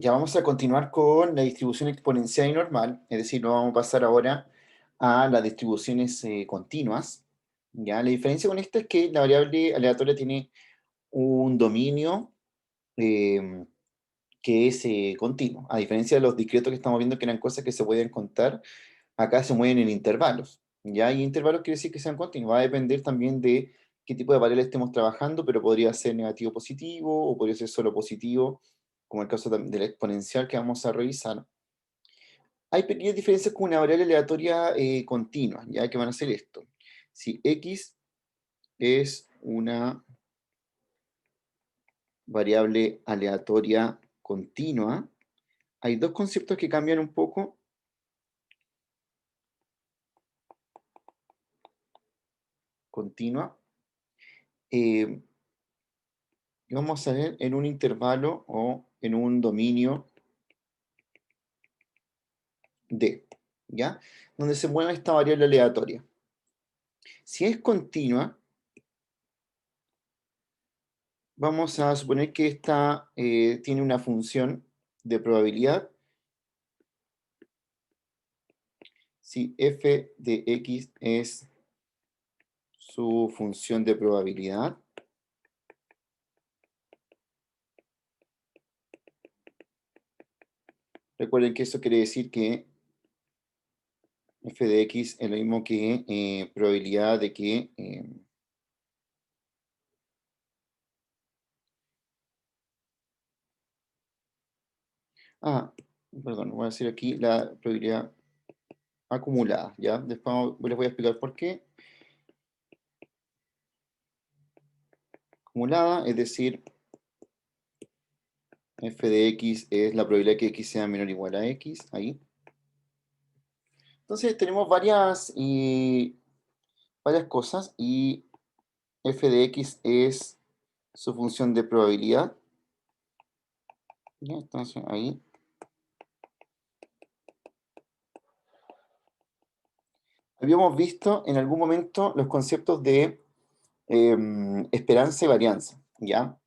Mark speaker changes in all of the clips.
Speaker 1: Ya vamos a continuar con la distribución exponencial y normal, es decir, nos vamos a pasar ahora a las distribuciones continuas. Ya, la diferencia con esta es que la variable aleatoria tiene un dominio eh, que es continuo, a diferencia de los discretos que estamos viendo que eran cosas que se pueden contar, acá se mueven en intervalos. Ya, y intervalos quiere decir que sean continuos, va a depender también de qué tipo de variable estemos trabajando, pero podría ser negativo positivo o podría ser solo positivo, como el caso de la exponencial que vamos a revisar. Hay pequeñas diferencias con una variable aleatoria continua, ya que van a ser esto. Si x es una variable aleatoria continua, hay dos conceptos que cambian un poco. Continua. eh, y vamos a ver en un intervalo o en un dominio D, ¿ya? Donde se mueve esta variable aleatoria. Si es continua, vamos a suponer que esta tiene una función de probabilidad. Si f de x es su función de probabilidad, recuerden que eso quiere decir que f de x es lo mismo que probabilidad de que ah, perdón, voy a decir aquí la probabilidad acumulada, ¿ya? Después les voy a explicar por qué. Acumulada, es decir, f de x es la probabilidad que x sea menor o igual a x, ahí. Entonces tenemos varias cosas y f de x es su función de probabilidad. ¿Ya? Entonces ahí. Habíamos visto en algún momento los conceptos de esperanza y varianza, ¿ya?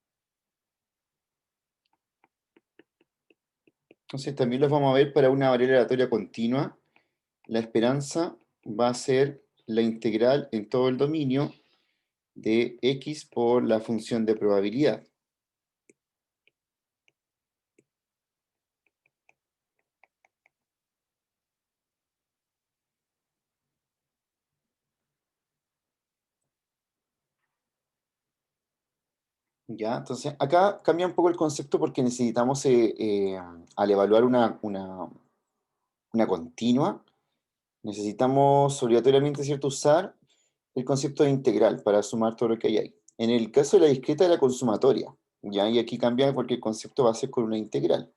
Speaker 1: Entonces también los vamos a ver para una variable aleatoria continua. La esperanza va a ser la integral en todo el dominio de x por la función de probabilidad. ¿Ya? Entonces acá cambia un poco el concepto porque necesitamos, al evaluar una continua, necesitamos obligatoriamente, ¿cierto?, usar el concepto de integral para sumar todo lo que hay ahí. En el caso de la discreta de la consumatoria, ¿ya? Y aquí cambia porque el concepto va a ser con una integral.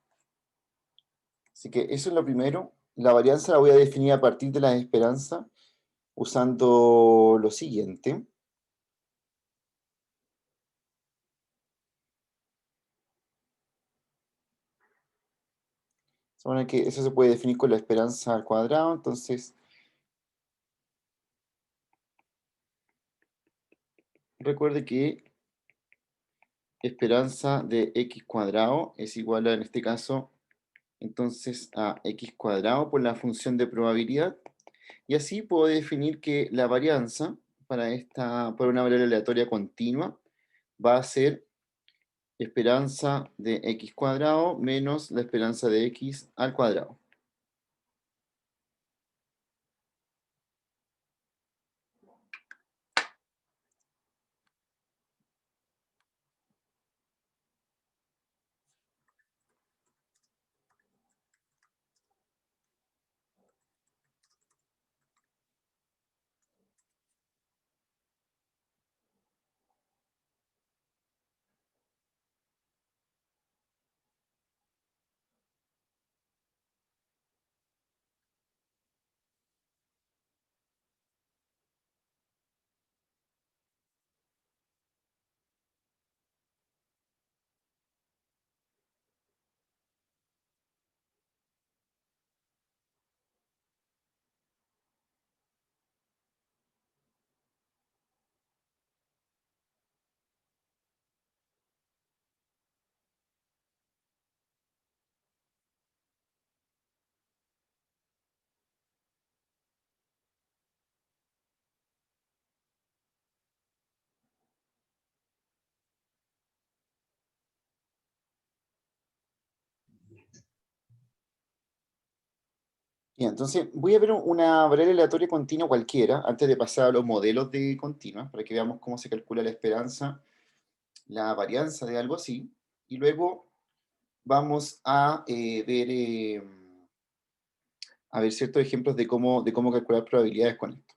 Speaker 1: Así que eso es lo primero. La varianza la voy a definir a partir de la esperanza usando lo siguiente. Supone que eso se puede definir con la esperanza al cuadrado, entonces recuerde que esperanza de x cuadrado es igual a, en este caso, entonces a x cuadrado por la función de probabilidad. Y así puedo definir que la varianza para una variable aleatoria continua va a ser esperanza de x cuadrado menos la esperanza de x al cuadrado. Bien, entonces voy a ver una variable aleatoria continua cualquiera antes de pasar a los modelos de continua para que veamos cómo se calcula la esperanza, la varianza de algo así. Y luego vamos a ver ciertos ejemplos de cómo calcular probabilidades con esto.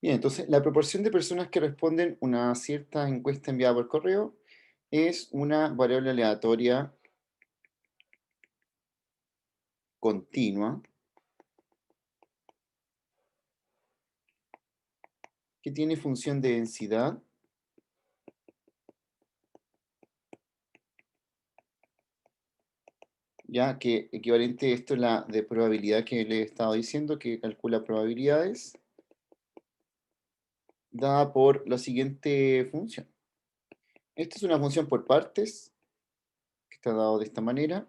Speaker 1: Bien, entonces la proporción de personas que responden una cierta encuesta enviada por correo es una variable aleatoria continua que tiene función de densidad, ya que equivalente a esto es la de probabilidad que le he estado diciendo, que calcula probabilidades, dada por la siguiente función. Esta es una función por partes, que está dado de esta manera.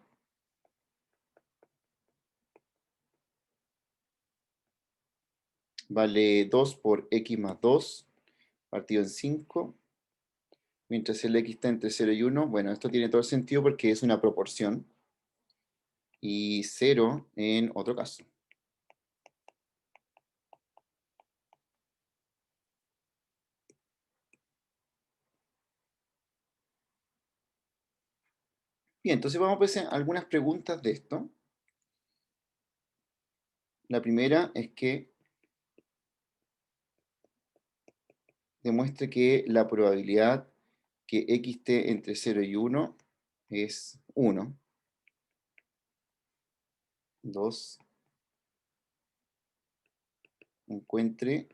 Speaker 1: Vale 2 por x más 2, partido en 5, mientras el x está entre 0 y 1. Bueno, esto tiene todo el sentido porque es una proporción, y 0 en otro caso. Bien, entonces vamos a hacer algunas preguntas de esto. La primera es que demuestre que la probabilidad que x esté entre 0 y 1 es 1. 2. Encuentre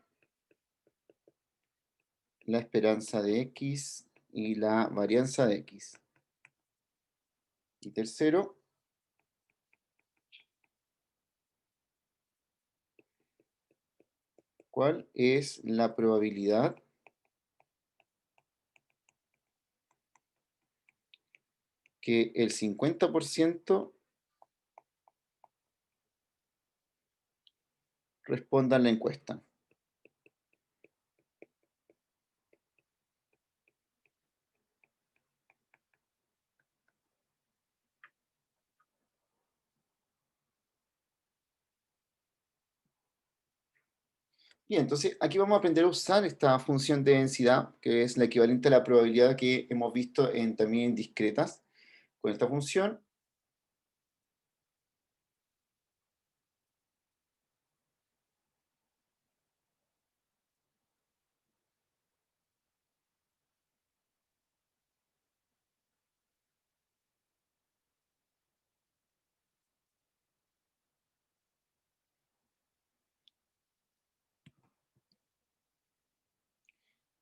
Speaker 1: la esperanza de x y la varianza de x. Y tercero, ¿cuál es la probabilidad que el 50% responda a la encuesta? Bien, entonces aquí vamos a aprender a usar esta función de densidad, que es la equivalente a la probabilidad que hemos visto también en discretas. Con esta función,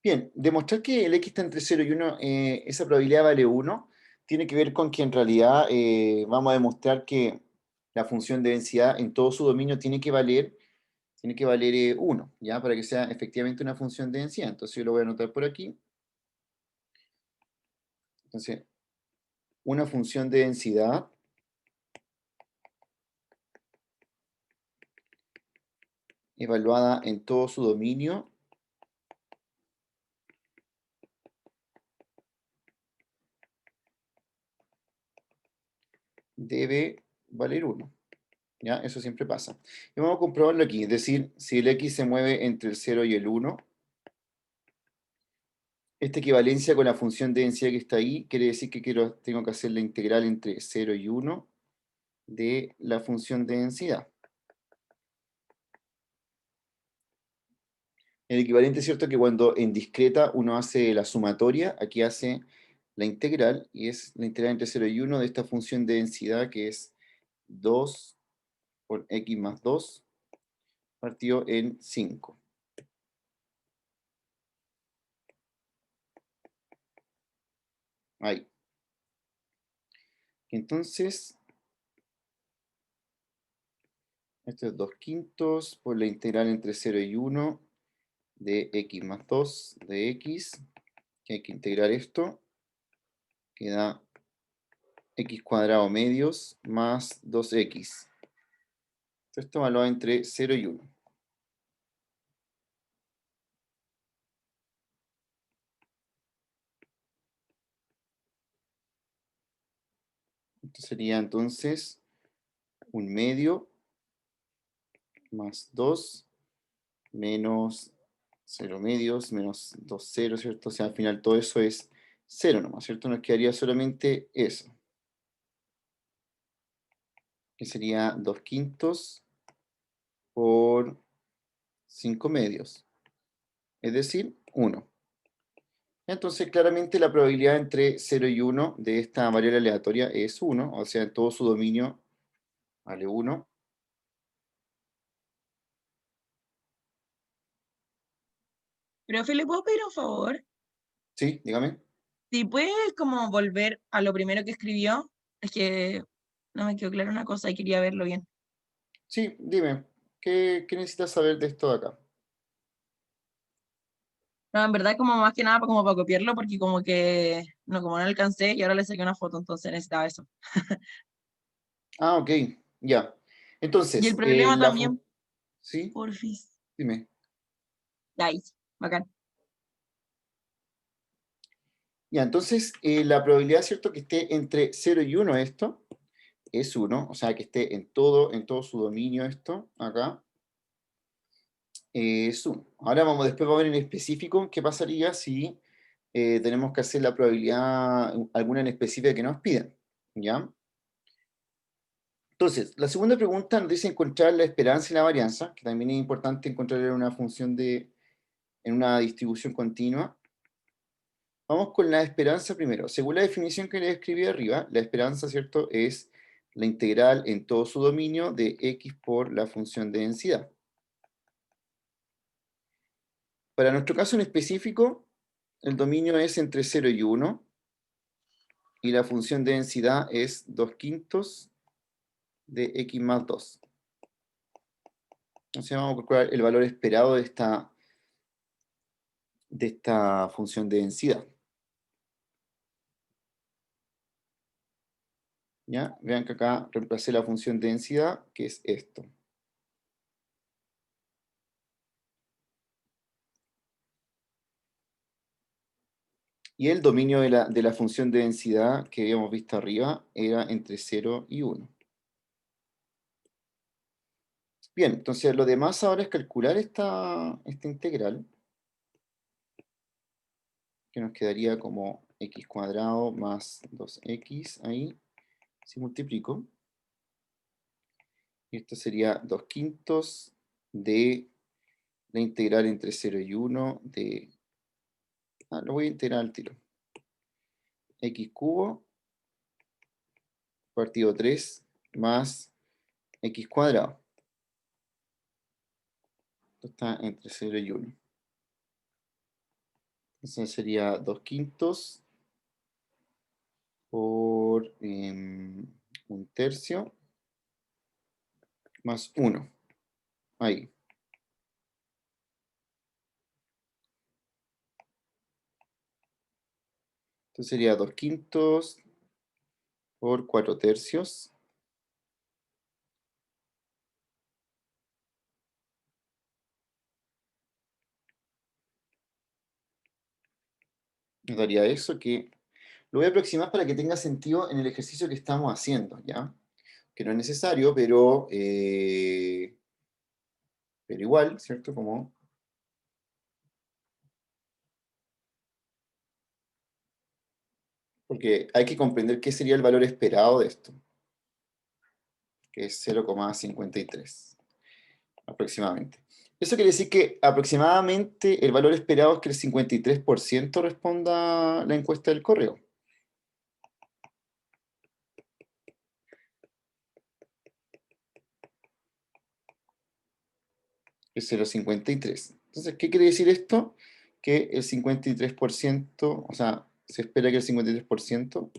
Speaker 1: bien, demostrar que el x está entre 0 y 1, esa probabilidad vale 1, tiene que ver con que en realidad vamos a demostrar que la función de densidad en todo su dominio tiene que valer 1, ¿ya? Para que sea efectivamente una función de densidad. Entonces yo lo voy a anotar por aquí. Entonces, una función de densidad evaluada en todo su dominio debe valer 1. ¿Ya? Eso siempre pasa. Y vamos a comprobarlo aquí, es decir, si el x se mueve entre el 0 y el 1, esta equivalencia con la función de densidad que está ahí quiere decir que tengo que hacer la integral entre 0 y 1 de la función de densidad. El equivalente es cierto que cuando en discreta uno hace la sumatoria, aquí hace la integral, y es la integral entre 0 y 1 de esta función de densidad que es 2 por x más 2 partido en 5. Ahí. Entonces, esto es 2 quintos por la integral entre 0 y 1 de x más 2 de x, que hay que integrar esto, queda x cuadrado medios más 2x. Esto evalúa entre 0 y 1. Esto sería entonces un medio más 2 menos 0 medios menos 2 ceros, ¿cierto? O sea, al final todo eso es 0 nomás, ¿cierto? Nos quedaría solamente eso, que sería 2 quintos por 5 medios, es decir, 1. Entonces, claramente la probabilidad entre 0 y 1 de esta variable aleatoria es 1, o sea, en todo su dominio vale 1.
Speaker 2: Profe, ¿le puedo pedir un favor?
Speaker 1: ¿Sí? Dígame.
Speaker 2: Si puede como volver a lo primero que escribió, es que no me quedó clara una cosa y quería verlo bien.
Speaker 1: Sí, dime, ¿qué necesitas saber de esto de acá?
Speaker 2: No, en verdad como más que nada como para copiarlo, porque como que, no, como no alcancé y ahora le saqué una foto, entonces necesitaba eso.
Speaker 1: Ah, ok, ya.
Speaker 2: Y el
Speaker 1: Entonces,
Speaker 2: problema también,
Speaker 1: ¿sí?
Speaker 2: porfis.
Speaker 1: Dime.
Speaker 2: Ahí, bacán.
Speaker 1: Ya, entonces, la probabilidad, ¿cierto? Que esté entre 0 y 1 esto, es 1, o sea, que esté en todo su dominio esto, acá, es 1. Ahora después vamos a ver en específico qué pasaría si tenemos que hacer la probabilidad, alguna en específica que nos piden, ¿ya? Entonces, la segunda pregunta nos dice encontrar la esperanza y la varianza, que también es importante encontrar en una función en una distribución continua. Vamos con la esperanza primero. Según la definición que le escribí arriba, la esperanza, ¿cierto?, es la integral en todo su dominio de x por la función de densidad. Para nuestro caso en específico, el dominio es entre 0 y 1 y la función de densidad es 2 quintos de x más 2. Entonces vamos a calcular el valor esperado de esta función de densidad. ¿Ya? Vean que acá reemplacé la función de densidad, que es esto. Y el dominio de la función de densidad que habíamos visto arriba era entre 0 y 1. Bien, entonces lo demás ahora es calcular esta integral, que nos quedaría como x cuadrado más 2x ahí, si multiplico. Y esto sería 2 quintos de la integral entre 0 y 1 de... lo voy a integrar al tiro. X cubo partido 3 más x cuadrado. Esto está entre 0 y 1. Entonces sería 2 quintos por un tercio más 1. Ahí. Entonces sería 2 quintos por 4 tercios. Nos daría eso que lo voy a aproximar para que tenga sentido en el ejercicio que estamos haciendo, ¿ya? Que no es necesario, pero igual, ¿cierto? Porque hay que comprender qué sería el valor esperado de esto, que es 0,53 aproximadamente. Eso quiere decir que aproximadamente el valor esperado es que el 53% responda a la encuesta del correo. que es 0,53. Entonces, ¿qué quiere decir esto? Que el 53%, o sea, se espera que el 53%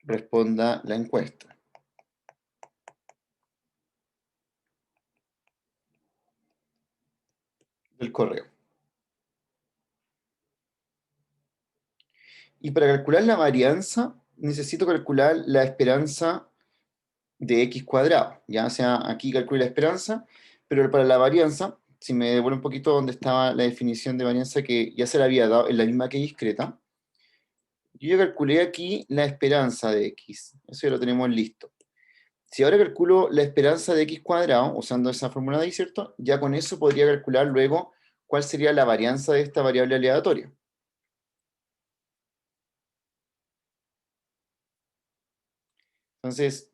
Speaker 1: responda la encuesta del correo. Y para calcular la varianza, necesito calcular la esperanza de x cuadrado. Ya sea aquí calculo la esperanza, pero para la varianza, si me devuelvo un poquito donde estaba la definición de varianza que ya se la había dado en la misma que discreta, yo ya calculé aquí la esperanza de x. Eso ya lo tenemos listo. Si ahora calculo la esperanza de x cuadrado, usando esa fórmula de ahí, ¿cierto? Ya con eso podría calcular luego cuál sería la varianza de esta variable aleatoria. Entonces,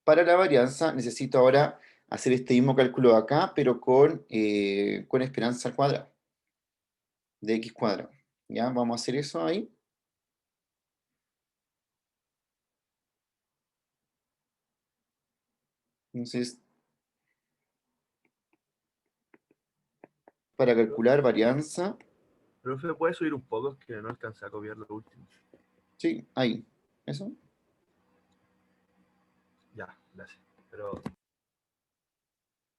Speaker 1: para la varianza necesito ahora hacer este mismo cálculo acá, pero con esperanza al cuadrado, de x cuadrado. ¿Ya? Vamos a hacer eso ahí. Entonces, para calcular varianza,
Speaker 3: Profe, ¿puede subir un poco? Es que no alcancé a copiar lo último.
Speaker 1: sí, ahí. Eso.
Speaker 3: Ya, gracias. Pero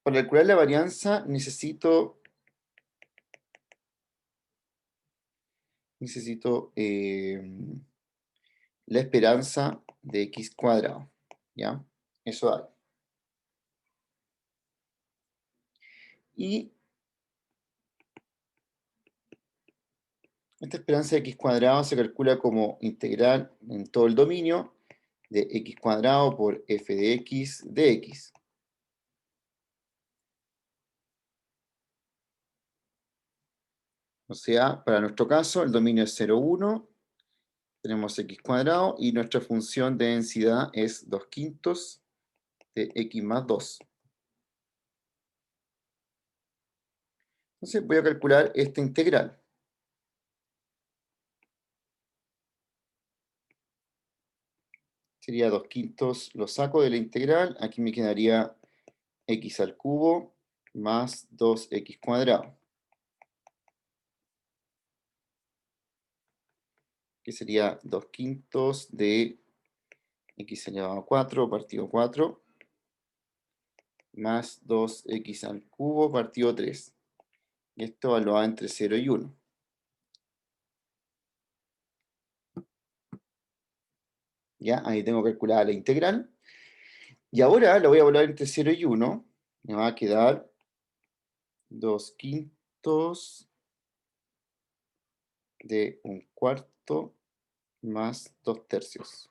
Speaker 1: Para calcular la varianza necesito la esperanza de x cuadrado. ¿Ya? Eso hay. Y esta esperanza de x cuadrado se calcula como integral en todo el dominio de x cuadrado por f de x de x. O sea, para nuestro caso, el dominio es 0, 1, tenemos x cuadrado y nuestra función de densidad es 2 quintos de x más 2. Entonces voy a calcular esta integral. Sería 2 quintos, lo saco de la integral, aquí me quedaría x al cubo más 2x cuadrado, que sería 2 quintos de x elevado a 4 partido 4, más 2x al cubo partido 3. Y esto evaluado entre 0 y 1. Ya, ahí tengo calculada la integral. Y ahora la voy a evaluar entre 0 y 1. Me va a quedar 2 quintos de 1/4 más 2 tercios.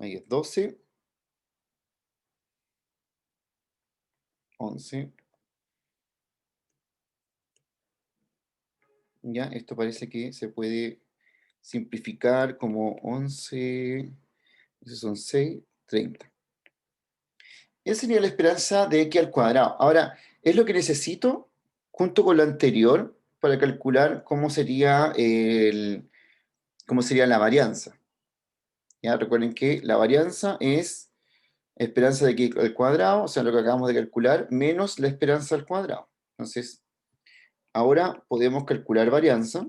Speaker 1: Ahí es 12, 11. Ya, esto parece que se puede simplificar como 11, esos son 6, 30. Esa sería la esperanza de x al cuadrado. Ahora, es lo que necesito junto con lo anterior para calcular cómo sería la varianza. Ya, recuerden que la varianza es esperanza de x al cuadrado, o sea, lo que acabamos de calcular, menos la esperanza al cuadrado. Entonces, ahora podemos calcular varianza.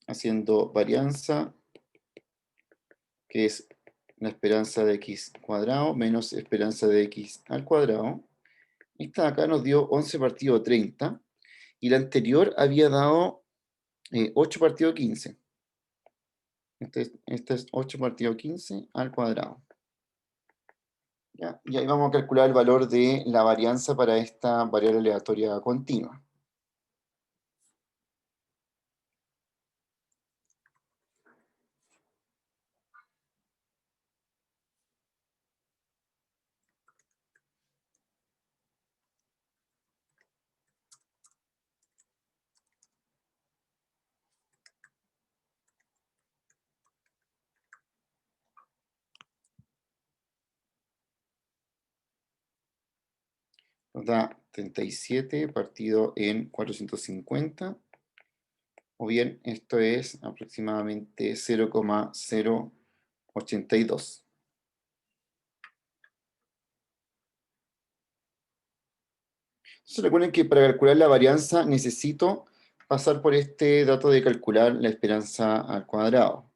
Speaker 1: Haciendo varianza, que es la esperanza de x cuadrado menos esperanza de x al cuadrado. Esta de acá nos dio 11 partido 30 y la anterior había dado 8 partido 15. Este es 8 partido 15 al cuadrado. ¿Ya? Y ahí vamos a calcular el valor de la varianza para esta variable aleatoria continua. nos da 37 partido en 450. O bien, esto es aproximadamente 0,082. Entonces recuerden que para calcular la varianza necesito pasar por este dato de calcular la esperanza al cuadrado.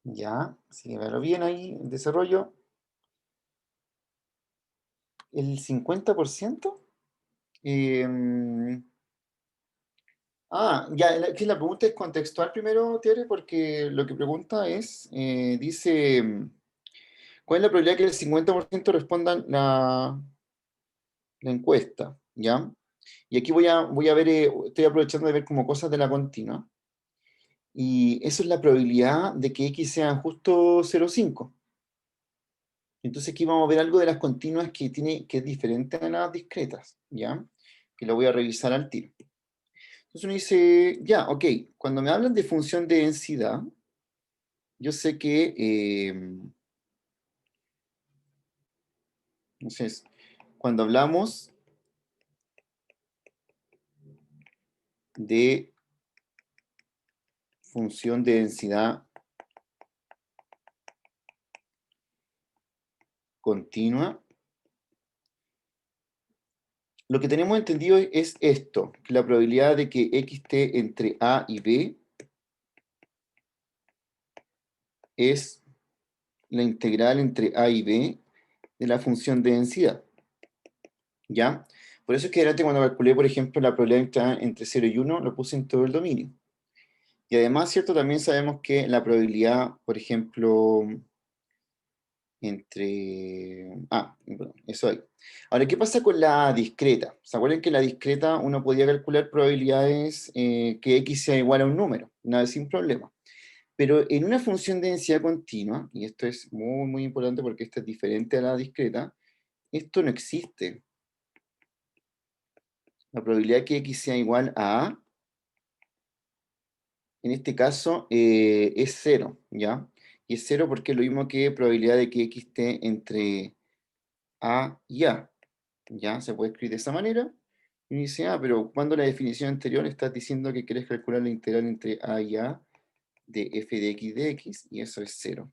Speaker 1: Ya, así que verlo bien ahí, el desarrollo. El 50%. Ya, que la pregunta es contextual primero, Thierry, porque lo que pregunta es, dice, ¿cuál es la probabilidad que el 50% respondan la encuesta? ¿Ya? Y aquí voy a ver, estoy aprovechando de ver como cosas de la continua. Y eso es la probabilidad de que X sea justo 0,5. Entonces aquí vamos a ver algo de las continuas que es diferente a las discretas, ¿ya? Que lo voy a revisar al tiro. Entonces uno dice, ya, ok, cuando me hablan de función de densidad, yo sé que, entonces, cuando hablamos de función de densidad continua, lo que tenemos entendido es esto, que la probabilidad de que X esté entre A y B es la integral entre A y B de la función de densidad, ¿ya? Por eso es que delante cuando calculé, por ejemplo, la probabilidad entre 0 y 1, lo puse en todo el dominio. Y además, ¿cierto? También sabemos que la probabilidad, por ejemplo, perdón, eso ahí. Ahora, ¿qué pasa con la discreta? ¿Se acuerdan que en la discreta uno podía calcular probabilidades que X sea igual a un número? Nada, sin problema. Pero en una función de densidad continua, y esto es muy, muy importante porque esto es diferente a la discreta, esto no existe. La probabilidad que X sea igual a en este caso, es cero, ¿ya? Y es cero porque es lo mismo que probabilidad de que X esté entre A y A, ¿ya? Se puede escribir de esa manera. Y uno dice, pero cuando la definición anterior estás diciendo que quieres calcular la integral entre A y A de f de X, y eso es cero.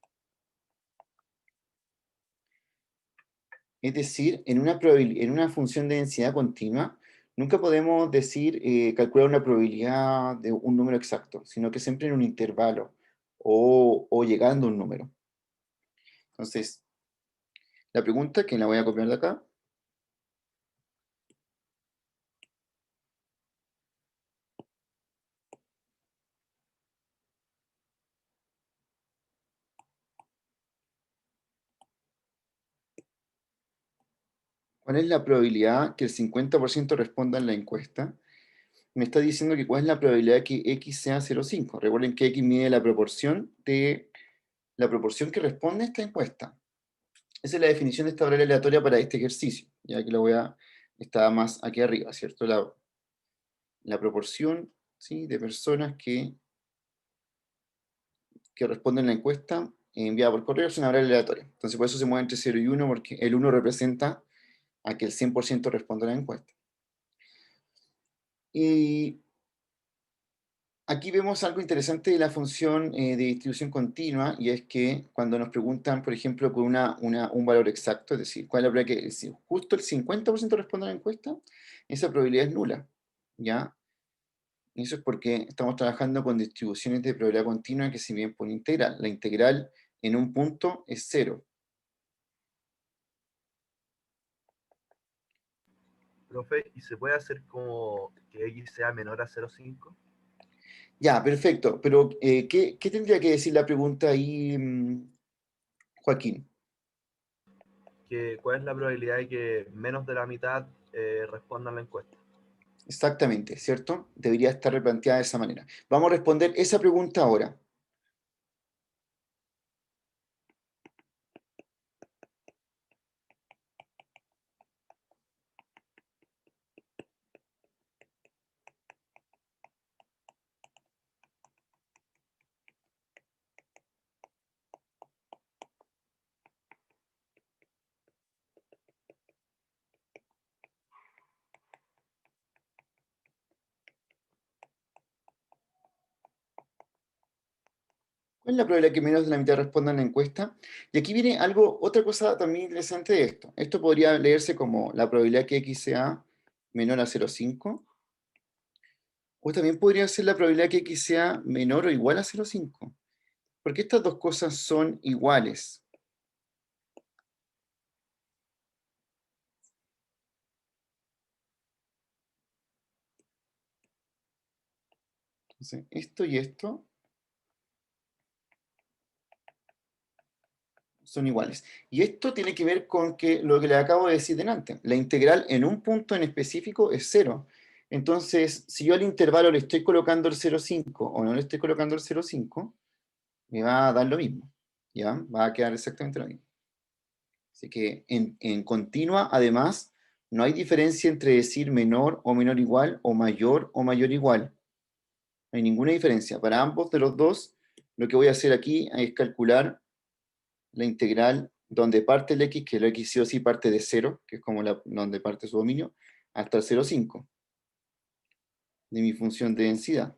Speaker 1: Es decir, en una función de densidad continua, nunca podemos decir, calcular una probabilidad de un número exacto, sino que siempre en un intervalo o llegando a un número. Entonces, la pregunta, que la voy a copiar de acá, ¿cuál es la probabilidad que el 50% responda en la encuesta? Me está diciendo que cuál es la probabilidad que X sea 0,5. Recuerden que X mide la proporción que responde a esta encuesta. Esa es la definición de esta variable aleatoria para este ejercicio. Ya que está más aquí arriba, ¿cierto? La proporción, ¿sí?, de personas que responden a la encuesta enviada por correo es una variable aleatoria. Entonces por eso se mueve entre 0 y 1, porque el 1 representa a que el 100% responda a la encuesta. Y aquí vemos algo interesante de la función de distribución continua, y es que cuando nos preguntan, por ejemplo, por un valor exacto, es decir, cuál es la probabilidad que si justo el 50% responde a la encuesta, esa probabilidad es nula, ¿ya? Y eso es porque estamos trabajando con distribuciones de probabilidad continua que se miden por integral. La integral en un punto es 0.
Speaker 3: Profe, ¿y se puede hacer como que X sea menor a 0,5?
Speaker 1: Ya, perfecto. Pero, ¿qué tendría que decir la pregunta ahí, Joaquín?
Speaker 3: ¿Cuál es la probabilidad de que menos de la mitad respondan la encuesta?
Speaker 1: Exactamente, ¿cierto? Debería estar replanteada de esa manera. Vamos a responder esa pregunta ahora. ¿Cuál es la probabilidad que menos de la mitad respondan a la encuesta? Y aquí viene algo, otra cosa también interesante de esto. Esto podría leerse como la probabilidad que X sea menor a 0,5. O también podría ser la probabilidad que X sea menor o igual a 0,5. Porque estas dos cosas son iguales. Entonces, esto y esto son iguales. Y esto tiene que ver con que lo que le acabo de decir delante. La integral en un punto en específico es 0. Entonces, si yo al intervalo le estoy colocando el 0,5 o no le estoy colocando el 0,5, me va a dar lo mismo. ¿Ya? Va a quedar exactamente lo mismo. Así que en continua, además, no hay diferencia entre decir menor o menor igual o mayor igual. No hay ninguna diferencia. Para ambos de los dos, lo que voy a hacer aquí es calcular la integral donde parte el x, que el x sí o sí parte de 0, que es como donde parte su dominio, hasta el 0,5 de mi función de densidad.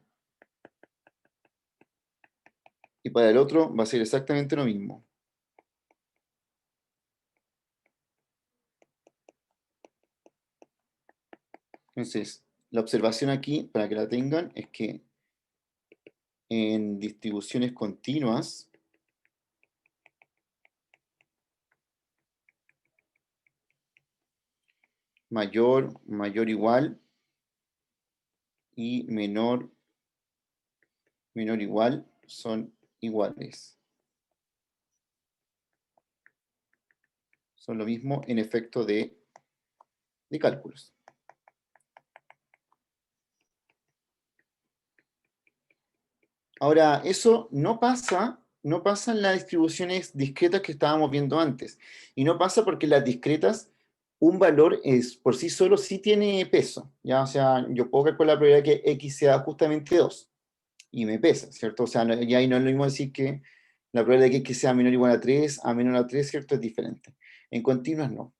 Speaker 1: Y para el otro va a ser exactamente lo mismo. Entonces, la observación aquí, para que la tengan, es que en distribuciones continuas, mayor igual y menor igual son iguales. Son lo mismo en efecto de cálculos. Ahora, eso no pasa en las distribuciones discretas que estábamos viendo antes. Y no pasa porque las discretas, un valor es por sí solo sí tiene peso. ¿Ya? O sea, yo puedo calcular la probabilidad que X sea justamente 2 y me pesa, ¿cierto? O sea, y ahí no es lo mismo decir que la probabilidad de que X sea menor o igual a 3, a menor a 3, ¿cierto? Es diferente. En continuas no.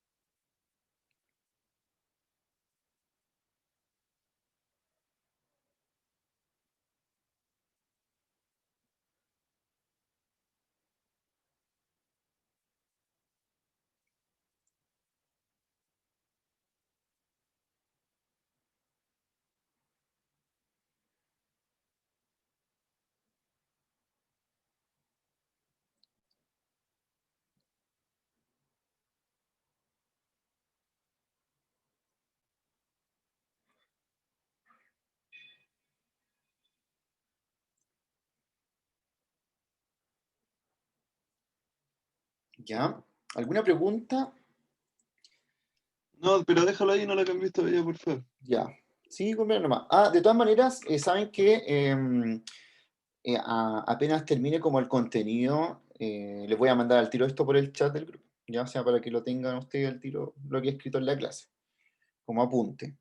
Speaker 1: ¿Ya? ¿Alguna pregunta?
Speaker 4: No, pero déjalo ahí, no la cambies todavía, por favor.
Speaker 1: Ya. Sí, compren nomás. Ah, de todas maneras, saben que apenas termine como el contenido, les voy a mandar al tiro esto por el chat del grupo, ya sea para que lo tengan ustedes al tiro lo que he escrito en la clase, como apunte.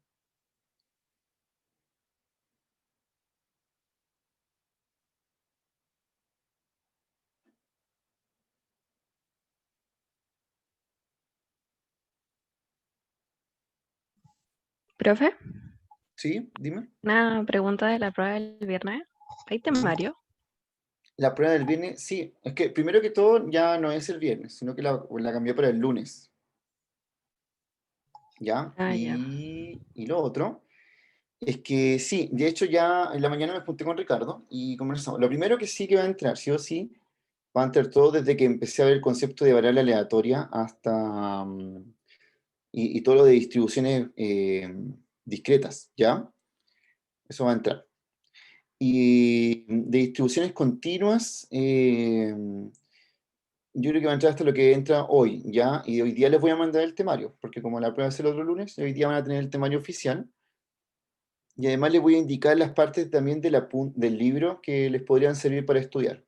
Speaker 5: Profe,
Speaker 1: ¿Sí? Dime.
Speaker 5: una pregunta de la prueba del viernes. ¿Hay temario?
Speaker 1: La prueba del viernes, sí. Es que primero que todo ya no es el viernes, sino que la cambió para el lunes. ¿Ya?
Speaker 5: Ah, ya.
Speaker 1: Y lo otro es que sí, de hecho ya en la mañana me junté con Ricardo y conversamos. Lo primero que sí que va a entrar, sí o sí, va a entrar todo desde que empecé a ver el concepto de variable aleatoria hasta... y todo lo de distribuciones discretas, ¿ya? Eso va a entrar. Y de distribuciones continuas, yo creo que va a entrar hasta lo que entra hoy, ¿ya? Y hoy día les voy a mandar el temario, porque como la prueba es el otro lunes, hoy día van a tener el temario oficial. Y además les voy a indicar las partes también del libro que les podrían servir para estudiar.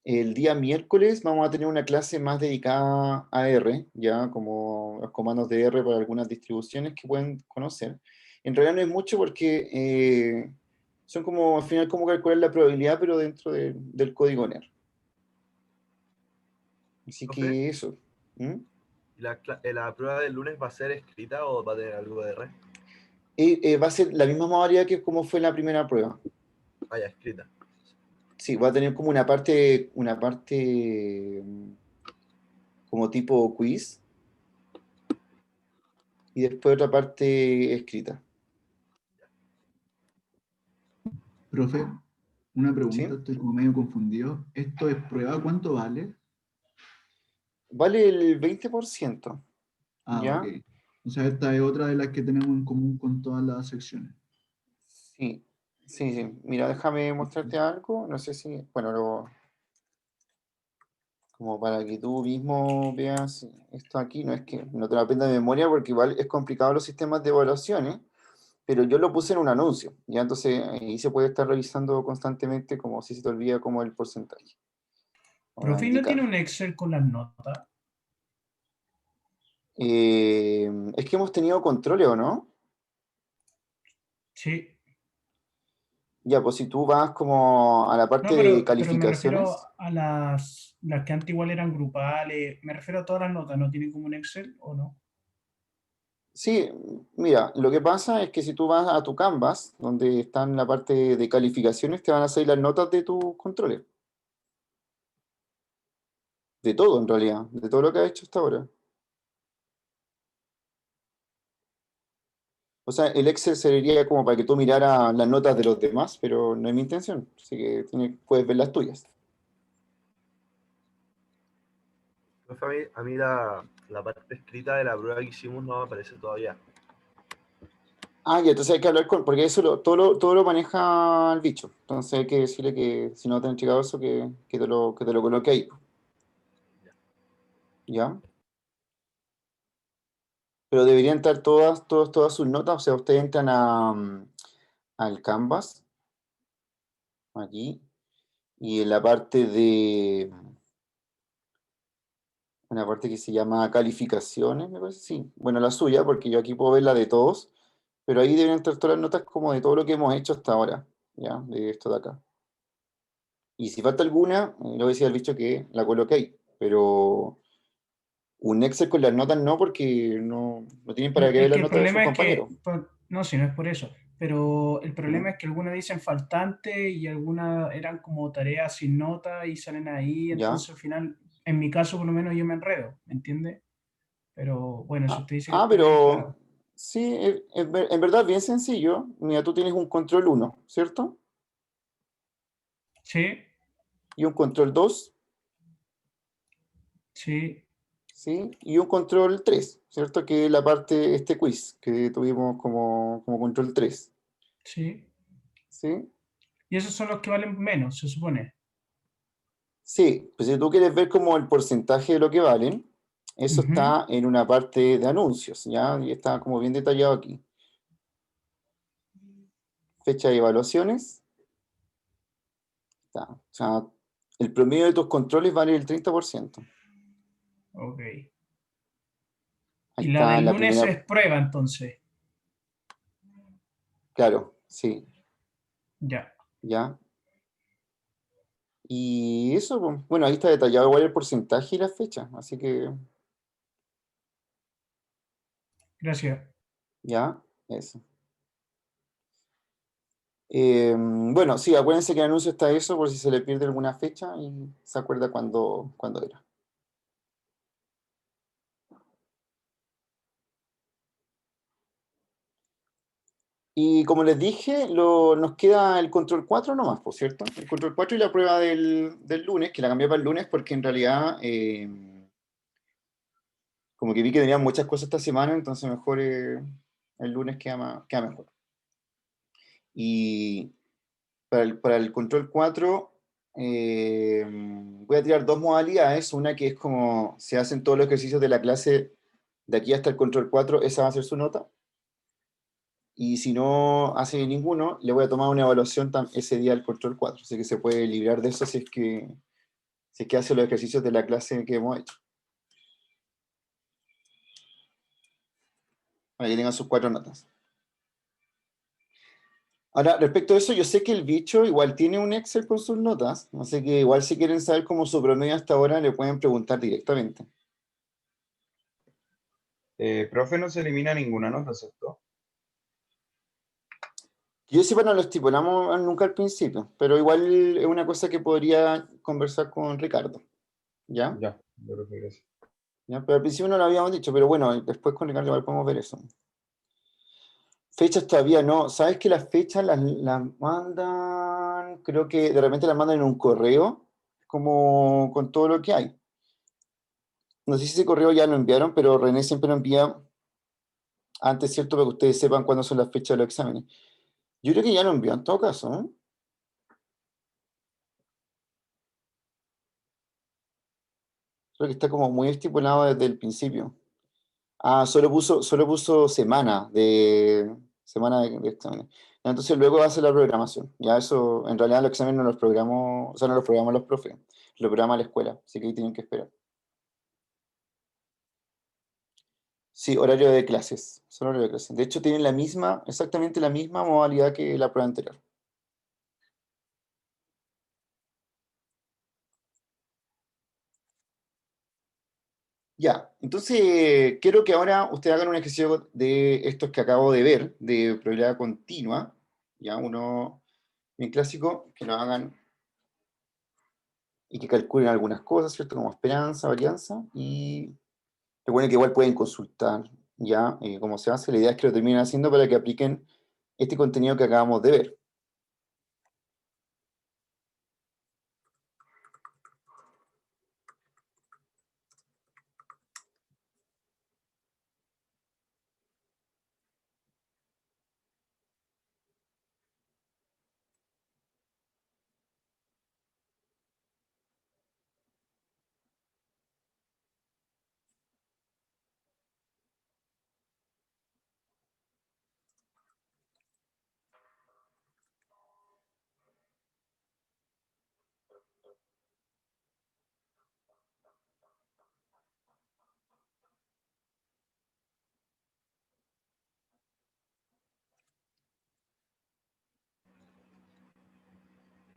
Speaker 1: El día miércoles vamos a tener una clase más dedicada a R, ya como los comandos de R para algunas distribuciones que pueden conocer. En realidad no es mucho porque son como, al final, como calcular la probabilidad, pero dentro del código NER. Así
Speaker 3: Profe,
Speaker 1: que eso. ¿Mm?
Speaker 3: ¿y la prueba del lunes va a ser escrita o va a tener algo de R?
Speaker 1: Va a ser la misma modalidad que como fue la primera prueba.
Speaker 3: Ah, ya, escrita.
Speaker 1: Sí, va a tener como una parte como tipo quiz y después otra parte escrita.
Speaker 6: Profe, una pregunta,
Speaker 1: ¿Sí?
Speaker 6: estoy como medio confundido. ¿Esto es prueba? ¿Cuánto vale?
Speaker 1: Vale el 20%,
Speaker 6: Ah, ok.
Speaker 1: ¿ya?
Speaker 6: O sea, esta es otra de las que tenemos en común con todas las secciones.
Speaker 1: Sí, sí, sí. Mira, déjame mostrarte algo. No sé si, bueno, como para que tú mismo veas esto aquí, no es que no te lo aprendas de memoria porque igual es complicado los sistemas de evaluaciones, pero yo lo puse en un anuncio, ¿ya? Entonces ahí se puede estar revisando constantemente como si se te olvida como el porcentaje. Voy a
Speaker 7: Profe, ¿y no tiene
Speaker 1: indicar.
Speaker 7: un Excel con las notas?
Speaker 1: Es que hemos tenido controles, ¿o no?
Speaker 7: Sí.
Speaker 1: Ya, pues si tú vas como a la
Speaker 7: No,
Speaker 1: parte de
Speaker 7: pero me refiero
Speaker 1: calificaciones.
Speaker 7: a las que antes igual eran grupales. Me refiero a todas las notas. ¿No tienen como un Excel o no?
Speaker 1: Sí, mira, lo que pasa es que si tú vas a tu Canvas, donde están la parte de calificaciones, te van a salir las notas de tus controles. De todo, en realidad, de todo lo que has hecho hasta ahora. O sea, el Excel serviría como para que tú miraras las notas de los demás, pero no es mi intención. Así que puedes ver las tuyas.
Speaker 3: Profe, a mí la parte escrita de la prueba que hicimos no me aparece todavía.
Speaker 1: Ah, ya, entonces hay que hablar con, porque eso todo lo maneja el bicho. Entonces hay que decirle que si no te han entregado eso, que te lo coloque ahí. ¿Ya? Pero deberían estar todas sus notas. O sea, ustedes entran al Canvas, aquí, y en la parte de, una parte que se llama calificaciones, me parece, sí. Bueno, la suya, porque yo aquí puedo ver la de todos, pero ahí deben estar todas las notas como de todo lo que hemos hecho hasta ahora, ¿ya? De esto de acá. Y si falta alguna, le voy a decir al bicho que la coloque ahí, pero un Excel con las notas no, porque no tienen para qué ver
Speaker 7: Es
Speaker 1: las
Speaker 7: que el
Speaker 1: notas de sus
Speaker 7: problema es que,
Speaker 1: compañeros.
Speaker 7: no, si no es por eso, pero el problema
Speaker 1: ¿Mm?
Speaker 7: es que algunas dicen faltante y algunas eran como tareas sin nota y salen ahí,
Speaker 1: ¿Ya?
Speaker 7: entonces al final, en mi caso por lo menos yo me enredo, ¿me entiende? Pero bueno, si usted dice que está bien,
Speaker 1: Pero
Speaker 7: claro.
Speaker 1: sí, en verdad es bien sencillo. Mira, tú tienes un control uno, ¿cierto?
Speaker 7: Sí,
Speaker 1: Y un control 2,
Speaker 7: sí,
Speaker 1: ¿sí? Y un control 3, ¿cierto? Que es la parte, este quiz que tuvimos como control 3,
Speaker 7: sí.
Speaker 1: ¿sí?
Speaker 7: Y esos son los que valen menos, se supone.
Speaker 1: Sí, pues si tú quieres ver como el porcentaje de lo que valen, eso
Speaker 7: Ujú.
Speaker 1: está en una parte de anuncios, ¿ya? Y está como bien detallado aquí. Fecha de evaluaciones, está. O sea, el promedio de tus controles vale el 30%.
Speaker 7: Ok.
Speaker 1: Ahí
Speaker 7: Y la
Speaker 1: está
Speaker 7: del
Speaker 1: la
Speaker 7: lunes
Speaker 1: primera,
Speaker 7: es prueba, entonces.
Speaker 1: claro, sí,
Speaker 7: Ya.
Speaker 1: ya. Y eso, pues, bueno, ahí está detallado igual el porcentaje y la fecha, así que
Speaker 7: Gracias.
Speaker 1: ya, eso. Bueno, sí, acuérdense que el anuncio está eso por si se le pierde alguna fecha y se acuerda cuándo era. Y como les dije, nos queda el control 4 nomás, por cierto. El control 4 y la prueba del lunes, que la cambié para el lunes porque en realidad como que vi que tenían muchas cosas esta semana, entonces mejor el lunes queda mejor. Y para el control 4 voy a tirar dos modalidades. Una que es como se hacen todos los ejercicios de la clase de aquí hasta el control 4, esa va a ser su nota. Y si no hace ninguno, le voy a tomar una evaluación ese día al control 4. Así que se puede librar de eso si es que hace los ejercicios de la clase que hemos hecho. Para que tengan sus 4 notas. Ahora, respecto a eso, yo sé que el bicho igual tiene un Excel con sus notas, así que igual si quieren saber cómo su promedio hasta ahora, le pueden preguntar directamente.
Speaker 5: Profe, no se elimina ninguna nota, ¿cierto?
Speaker 1: Yo sepa no lo estipulamos nunca al principio, pero igual es una cosa que podría conversar con Ricardo, ¿ya?
Speaker 5: Ya, yo creo que gracias.
Speaker 1: ¿Ya? Pero al principio no lo habíamos dicho, pero bueno, después con Ricardo igual podemos ver eso. Fechas todavía no. ¿Sabes que las fechas las mandan? Creo que de repente las mandan en un correo, como con todo lo que hay. No sé si ese correo ya lo enviaron, pero René siempre lo envía antes, ¿cierto? Para que ustedes sepan cuándo son las fechas de los exámenes. Yo creo que ya lo envió en todo caso, ¿eh? Creo que está como muy estipulado desde el principio. Ah, solo puso semana de exámenes. Entonces luego hace la programación. Ya eso, en realidad los exámenes no los programamos, o sea, no los programan los profes, lo programa la escuela, así que ahí tienen que esperar. Sí, horario de clases, son horario de clases. De hecho, tienen exactamente la misma modalidad que la prueba anterior. Ya, entonces quiero que ahora ustedes hagan un ejercicio de estos que acabo de ver, de probabilidad continua, ya uno bien clásico, que lo hagan y que calculen algunas cosas, ¿cierto? Como esperanza, varianza, y recuerden que igual pueden consultar ya cómo se hace. La idea es que lo terminen haciendo para que apliquen este contenido que acabamos de ver.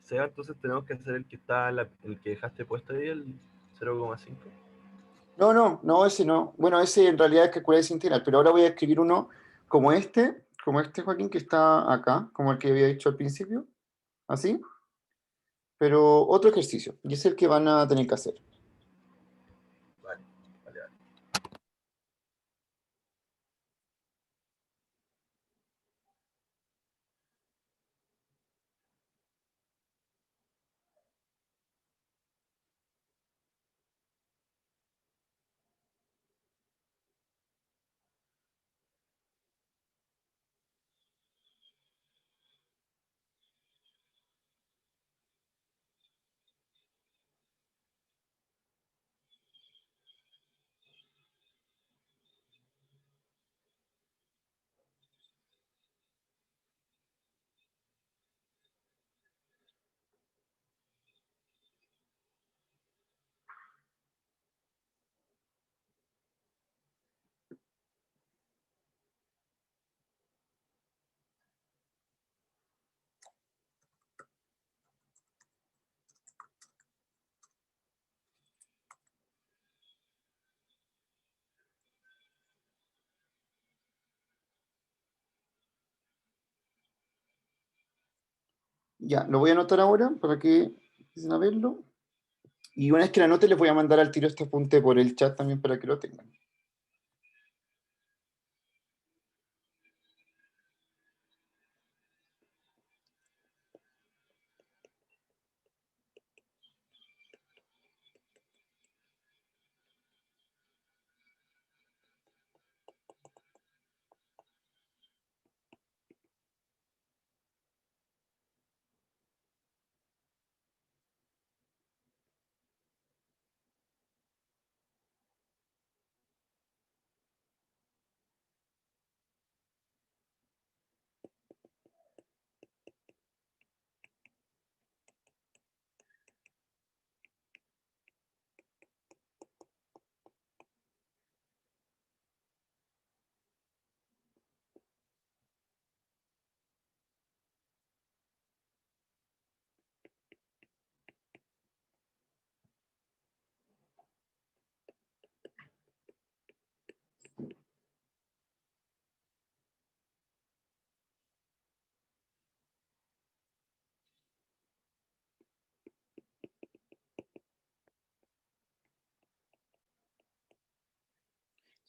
Speaker 3: Seba, entonces tenemos que hacer el que el que dejaste puesto ahí, el 0,5.
Speaker 1: No, ese no. Bueno, ese en realidad es calculadora integral, pero ahora voy a escribir uno como este, Joaquín, que está acá, como el que había dicho al principio, así, pero otro ejercicio, y es el que van a tener que hacer.
Speaker 3: Vale, vale, vale.
Speaker 1: Ya, lo voy a anotar ahora para que empiecen a verlo. Y una vez que la anote, les voy a mandar al tiro este apunte por el chat también para que lo tengan.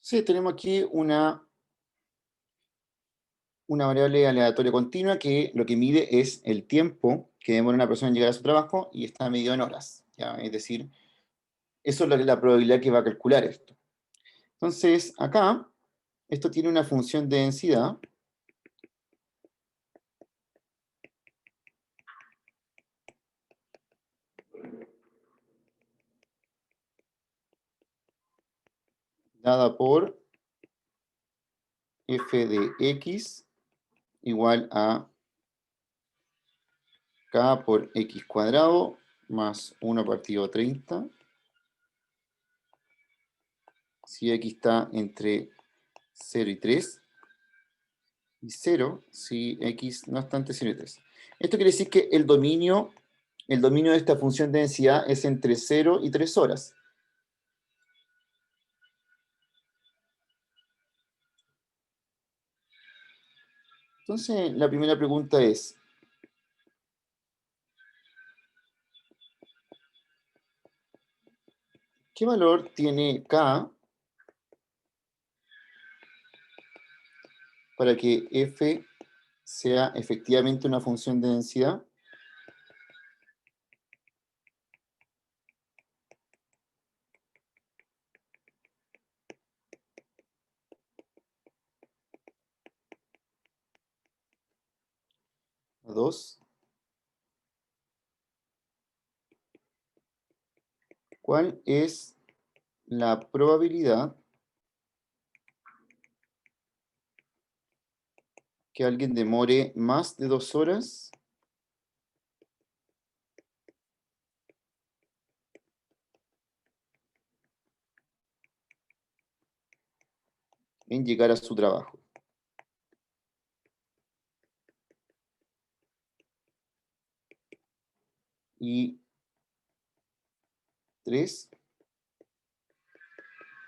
Speaker 1: Sí, tenemos aquí una variable aleatoria continua que lo que mide es el tiempo que demora una persona en llegar a su trabajo y está medido en horas, ¿ya? Es decir, eso es la probabilidad que va a calcular esto. Entonces, acá, esto tiene una función de densidad dada por f de x igual a k por x cuadrado más 1 partido 30. Si x está entre 0 y 3. Y 0 si x no está entre 0 y 3. Esto quiere decir que el dominio de esta función de densidad es entre 0 y 3 horas. Entonces, la primera pregunta es, ¿qué valor tiene k para que f sea efectivamente una función de densidad? A 2. ¿Cuál es la probabilidad que alguien demore más de 2 horas en llegar a su trabajo? Y 3,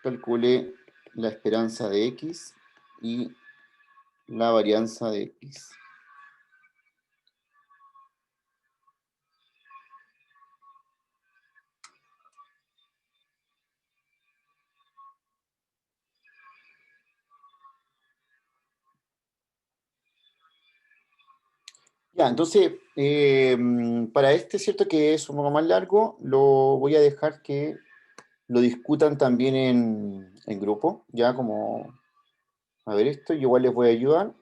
Speaker 1: calcule la esperanza de x y la varianza de x. Ya, entonces, para este, cierto que es un poco más largo, lo voy a dejar que lo discutan también en grupo, ya como, a ver esto, yo igual les voy a ayudar.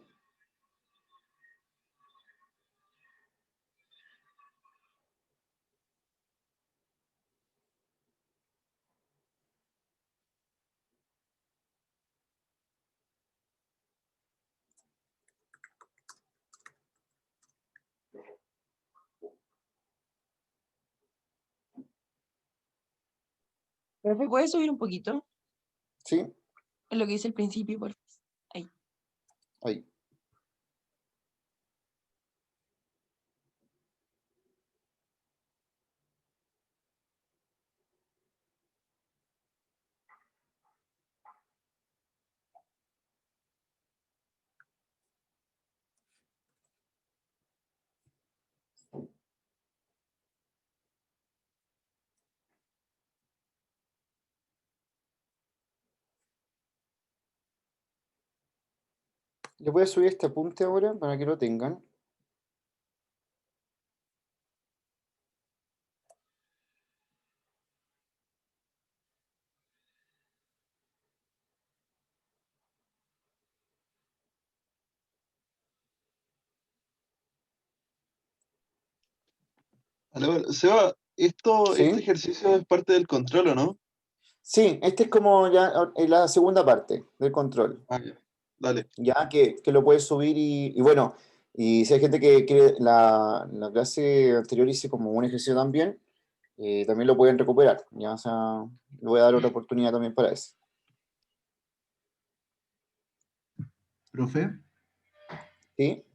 Speaker 2: ¿Profe, puedes subir un poquito?
Speaker 1: ¿Sí?
Speaker 2: Es lo que dice el principio, por favor. Ahí.
Speaker 1: Ahí. Les voy a subir este apunte ahora para que lo tengan.
Speaker 4: Seba, este
Speaker 1: ¿Sí?
Speaker 4: ejercicio es parte del control, ¿o no?
Speaker 1: Sí, este es como ya la segunda parte del control.
Speaker 4: Ah, ya. Dale.
Speaker 1: Ya que lo puedes subir y bueno, y si hay gente que quiere, la clase anterior hice como un ejercicio también, también lo pueden recuperar, ya, o sea, le voy a dar otra oportunidad también para eso.
Speaker 6: Profe,
Speaker 1: ¿Sí?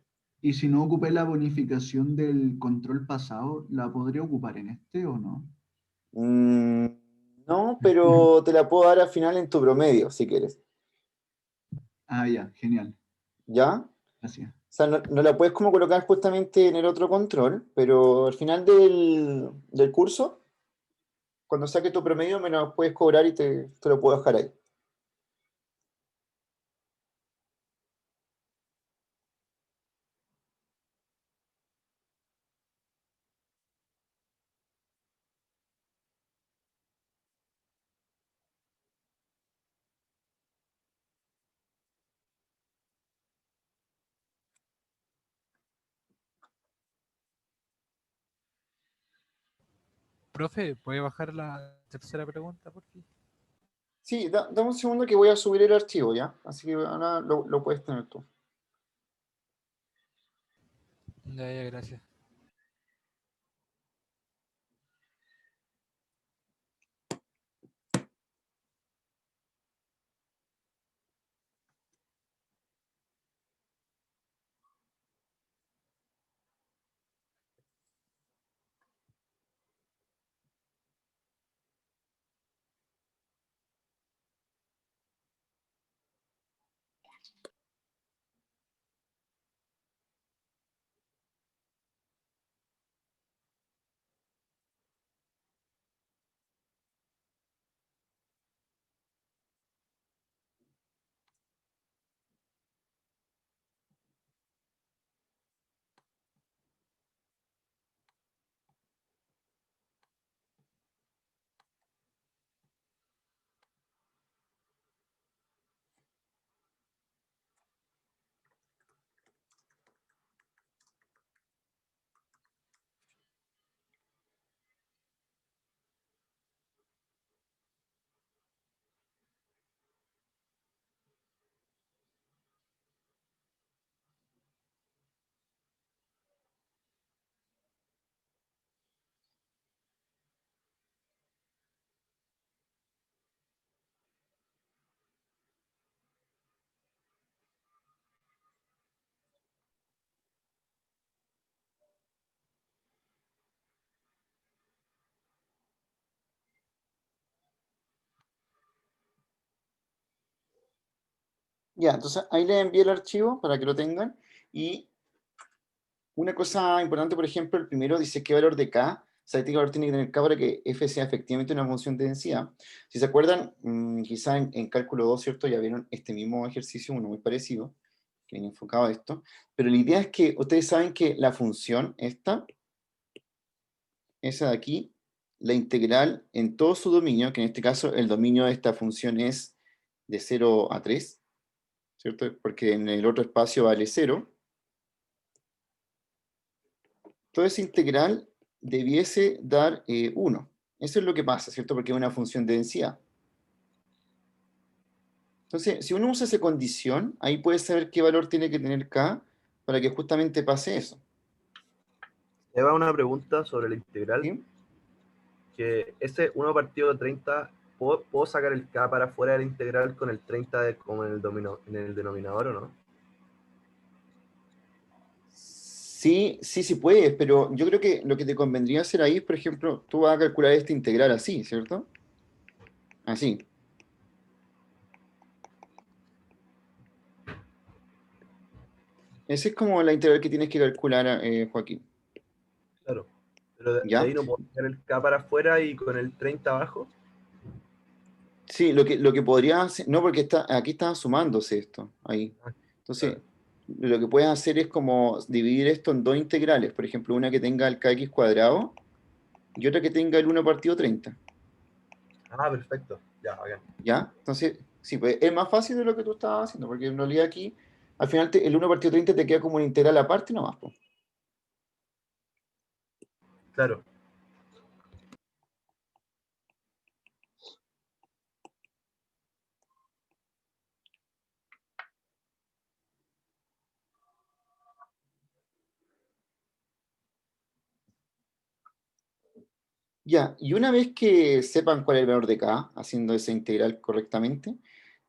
Speaker 6: y si no ocupé la bonificación del control pasado, ¿la podría ocupar en este o no?
Speaker 1: Mm, no, pero te la puedo dar al final en tu promedio, si quieres,
Speaker 6: Ah, ya, genial.
Speaker 1: ¿ya? O
Speaker 6: Gracias.
Speaker 1: sea, no la puedes como colocar justamente en el otro control, pero al final del curso, cuando saques tu promedio, me lo puedes cobrar y te lo puedo dejar ahí.
Speaker 8: Profe, ¿puede bajar la tercera pregunta, por favor?
Speaker 1: Sí, dame un segundo que voy a subir el archivo, ¿ya? Así que ahora lo puedes tener tú.
Speaker 8: Ya, ya, gracias.
Speaker 1: Ya, entonces ahí les envié el archivo para que lo tengan. Y una cosa importante, por ejemplo, el primero dice qué valor de K, o sea, este valor tiene que tener K para que F sea efectivamente una función de densidad. Si se acuerdan, quizá en cálculo 2, ¿cierto? Ya vieron este mismo ejercicio, uno muy parecido, que viene enfocado a esto. Pero la idea es que ustedes saben que la función esa de aquí, la integral en todo su dominio, que en este caso el dominio de esta función es de 0 a 3, ¿cierto? Porque en el otro espacio vale 0. Toda esa integral debiese dar 1. Eso es lo que pasa, ¿cierto? Porque es una función de densidad. Entonces, si uno usa esa condición, ahí puedes saber qué valor tiene que tener K para que justamente pase eso.
Speaker 3: Eva, una pregunta sobre la integral.
Speaker 1: ¿Sí?
Speaker 3: Que ese 1 partido de 30, ¿puedo sacar el K para fuera de la integral con el 30 como en el denominador o no?
Speaker 1: Sí, sí, sí puedes, pero yo creo que lo que te convendría hacer ahí es, por ejemplo, tú vas a calcular esta integral así, ¿cierto? Así. Esa es como la integral que tienes que calcular, Joaquín.
Speaker 3: Claro. Pero de
Speaker 1: ¿Ya?
Speaker 3: ahí no puedo sacar el K para afuera y con el 30 abajo.
Speaker 1: Sí, lo que podría hacer, no, porque aquí está sumándose esto, ahí.
Speaker 3: Ah,
Speaker 1: Entonces,
Speaker 3: claro.
Speaker 1: lo que puedes hacer es como dividir esto en dos integrales. Por ejemplo, una que tenga el kx cuadrado y otra que tenga el 1 partido 30.
Speaker 3: Ah, perfecto. Ya, bacán.
Speaker 1: ¿Ya? Entonces, sí, pues es más fácil de lo que tú estabas haciendo, porque en realidad aquí, al final, el 1 partido 30 te queda como una integral aparte nomás, pues.
Speaker 3: Claro.
Speaker 1: Ya, y una vez que sepan cuál es el valor de K, haciendo esa integral correctamente,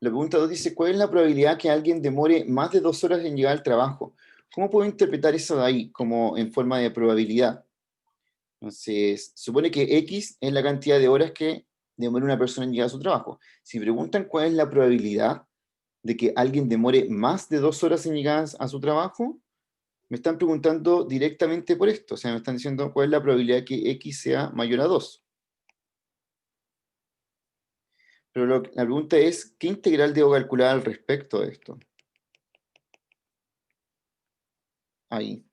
Speaker 1: la pregunta 2 dice, ¿cuál es la probabilidad que alguien demore más de 2 horas en llegar al trabajo? ¿Cómo puedo interpretar eso de ahí como en forma de probabilidad? Entonces, supone que X es la cantidad de horas que demora una persona en llegar a su trabajo. Si preguntan cuál es la probabilidad de que alguien demore más de 2 horas en llegar a su trabajo, me están preguntando directamente por esto. O sea, me están diciendo cuál es la probabilidad que X sea mayor a 2. Pero la pregunta es, ¿qué integral debo calcular al respecto de esto? Ahí.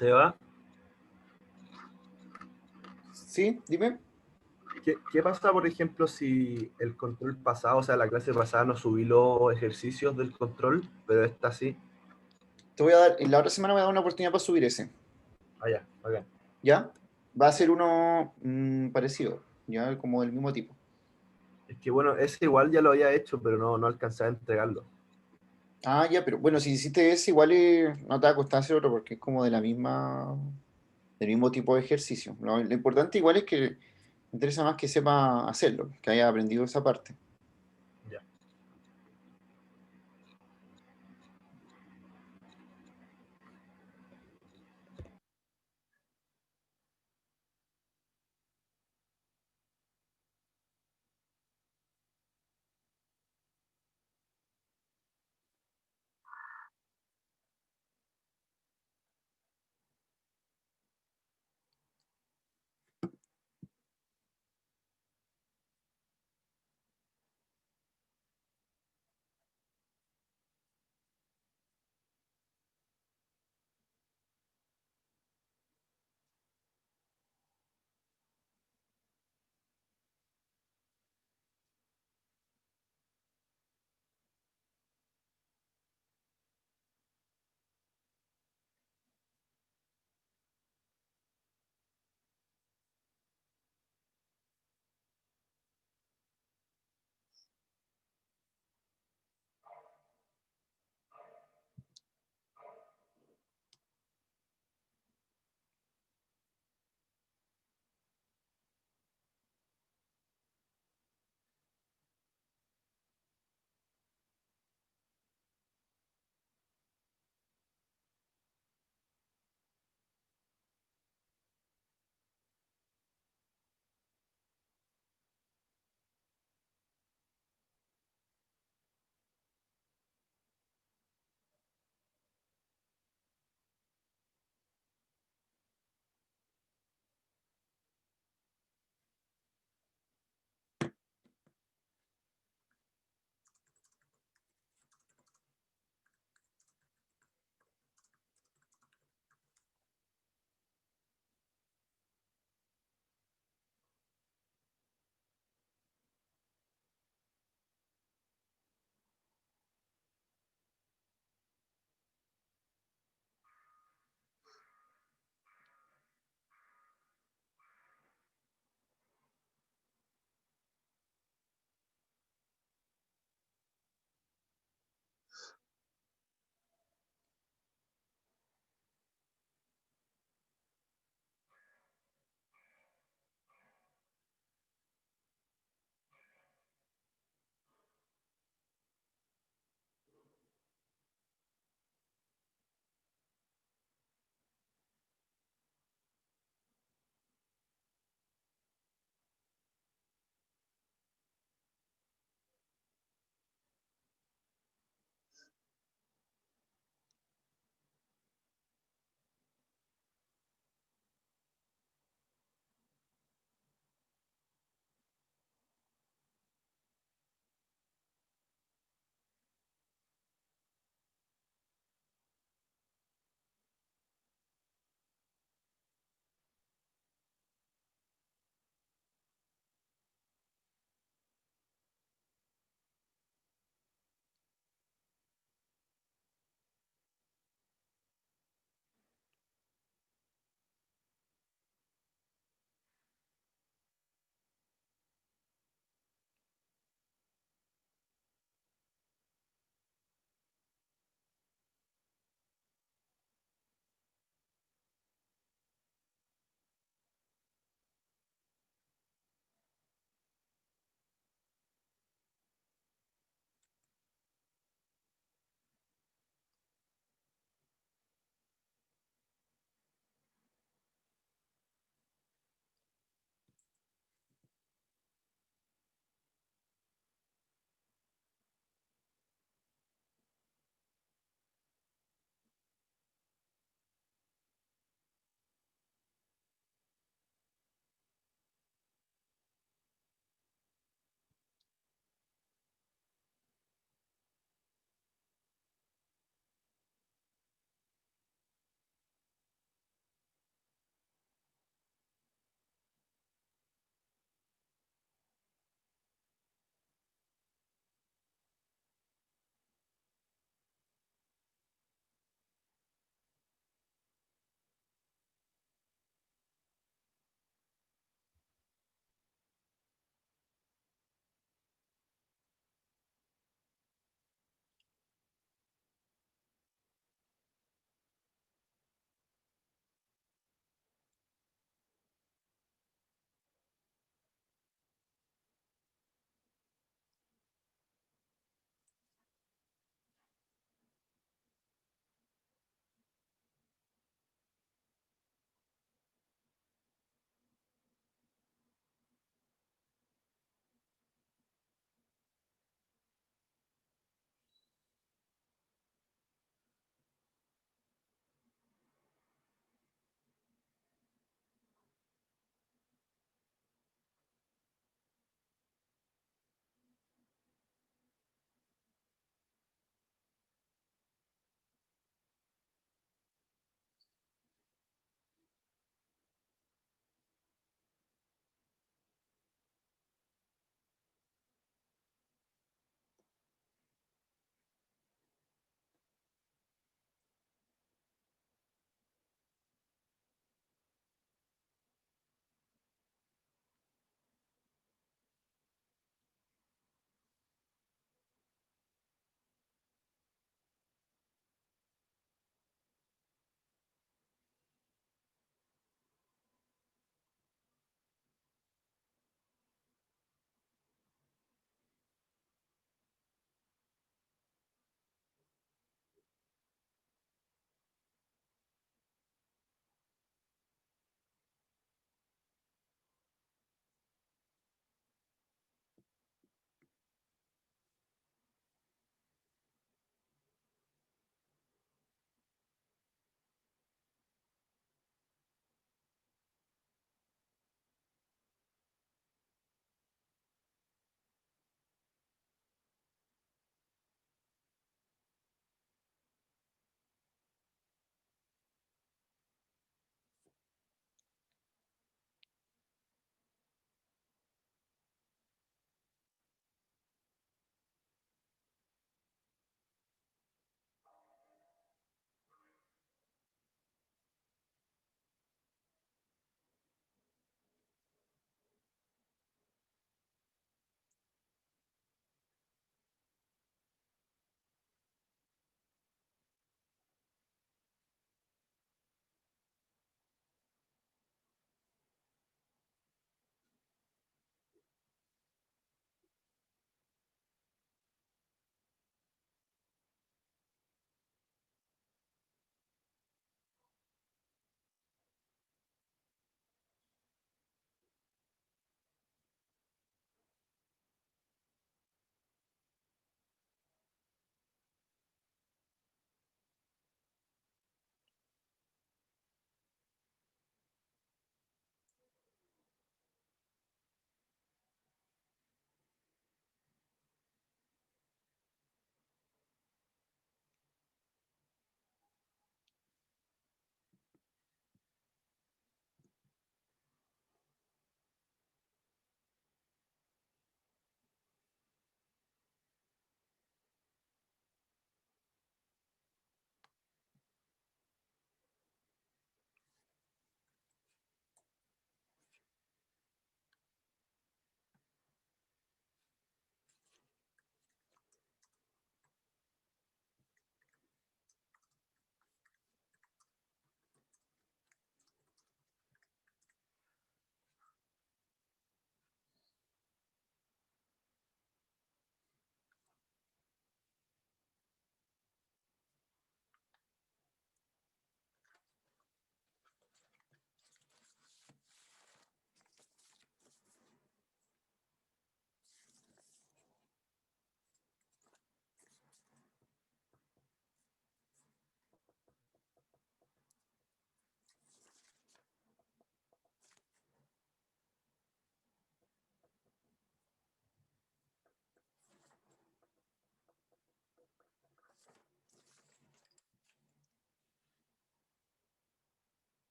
Speaker 3: Seba,
Speaker 1: ¿Sí? Dime.
Speaker 3: ¿qué pasa, por ejemplo, si el control pasado, o sea, la clase pasada no subí los ejercicios del control, pero esta sí?
Speaker 1: Te voy a dar, en la otra semana voy a dar una oportunidad para subir ese.
Speaker 3: Ah, ya, ok.
Speaker 1: ¿Ya? Va a ser uno parecido, ya como del mismo tipo.
Speaker 3: Es que bueno, ese igual ya lo había hecho, pero no alcancé a entregarlo.
Speaker 1: Ah, ya, pero bueno, si hiciste ese, igual no te va a costar hacer otro porque es como de la misma, del mismo tipo de ejercicio. Lo importante igual es que me interesa más que sepa hacerlo, que haya aprendido esa parte.
Speaker 3: Ya.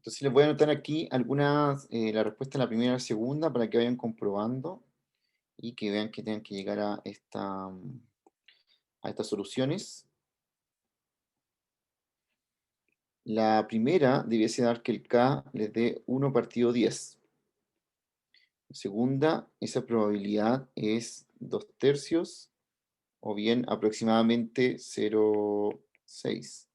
Speaker 1: Entonces les voy a anotar aquí algunas, la respuesta a la primera y la segunda para que vayan comprobando y que vean que tengan que llegar a estas soluciones. La primera debiese dar que el K les dé 1 partido 10. La segunda, esa probabilidad es 2/3 o bien aproximadamente 0,6.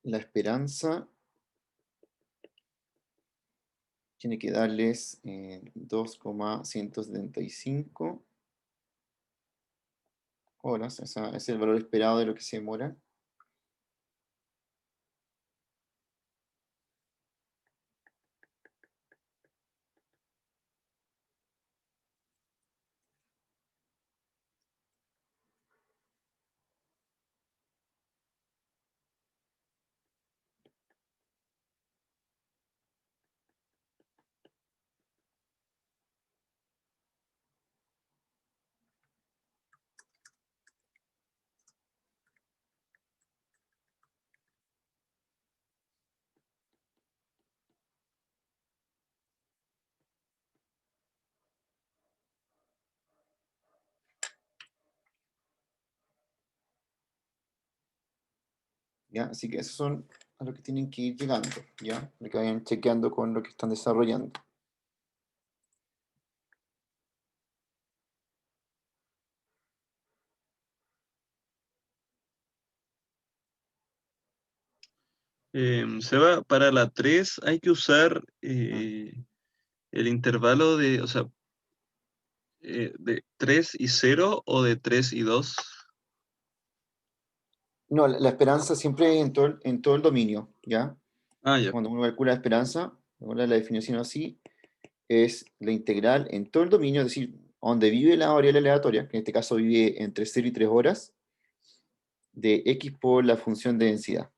Speaker 1: La esperanza tiene que darles 2,175 horas. Ese es el valor esperado de lo que se demora. ¿Ya? Así que esos son a lo que tienen que ir llegando, ¿ya? Para que vayan chequeando con lo que están desarrollando.
Speaker 4: Seba, para la 3 hay que usar el intervalo de, o sea, de 3 y 0 o de 3 y 2.
Speaker 1: No, la esperanza siempre en todo el dominio, ¿ya?
Speaker 4: Ah, ya.
Speaker 1: Cuando uno calcula la esperanza, ahora la definición así, es la integral en todo el dominio, es decir, donde vive la variable aleatoria, que en este caso vive entre 0 y 3 horas, de x por la función de densidad.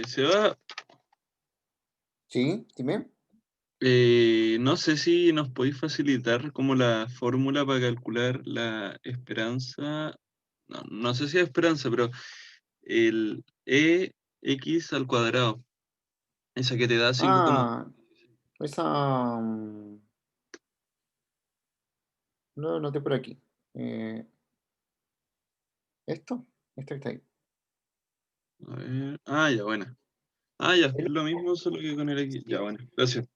Speaker 4: Seba,
Speaker 1: ¿Sí? Dime.
Speaker 4: no sé si nos podéis facilitar como la fórmula para calcular la esperanza. No, no sé si es esperanza, pero el EX al cuadrado. Esa que te da 5,
Speaker 1: Ah, esa... No, lo noté por aquí. Eh, ¿Esto? Esto que está ahí.
Speaker 4: a ver. Ah, ya, buena. Ah, ya, es
Speaker 1: El-
Speaker 4: lo mismo, solo que con el X. Ya, bueno, gracias.